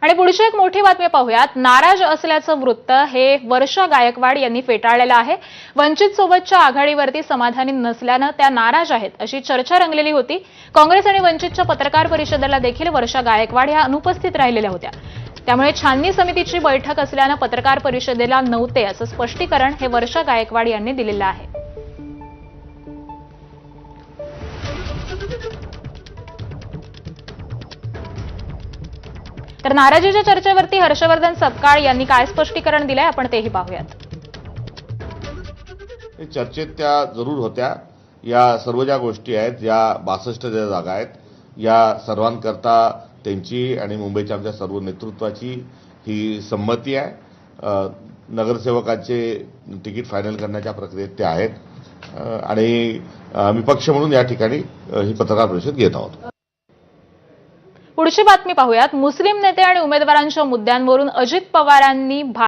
आणि पुढची एक मोठी बातमी पाहूयात। नाराज असल्याचं वृत्त हे वर्षा गायकवाड यांनी फेटाळलेलं आहे। वंचित सोबतच्या आघाडीवरती समाधानी नसल्यानं त्या नाराज आहेत अशी चर्चा रंगलेली होती। काँग्रेस आणि वंचितच्या पत्रकार परिषदेला देखील वर्षा गायकवाड ह्या अनुपस्थित राहिलेल्या होत्या। त्यामुळे छाननी समितीची बैठक असल्यानं पत्रकार परिषदेला नव्हते असं स्पष्टीकरण हे वर्षा गायकवाड यांनी दिलेलं आहे। तर नाराजीच्या चर्चेवरती हर्षवर्धन सपकाळ यांनी काय स्पष्टीकरण दिलंय आपण तेही पाहूयात। चर्चेत त्या जरूर होत्या। या सर्व ज्या गोष्टी आहेत, या 62 ज्या जागा आहेत, या सर्वांकरता त्यांची आणि मुंबईच्या आमच्या सर्व नेतृत्वाची ही संमती आहे। नगरसेवकांचे तिकीट फायनल करण्याच्या प्रक्रियेत ते आहेत आणि आम्ही पक्ष म्हणून या ठिकाणी ही पत्रकार परिषद घेत आहोत। पुढची बातमी पाहूयात। मुस्लिम नेते आणि उमेदवारांच्या मुद्द्यांवरून अजित पवारांनी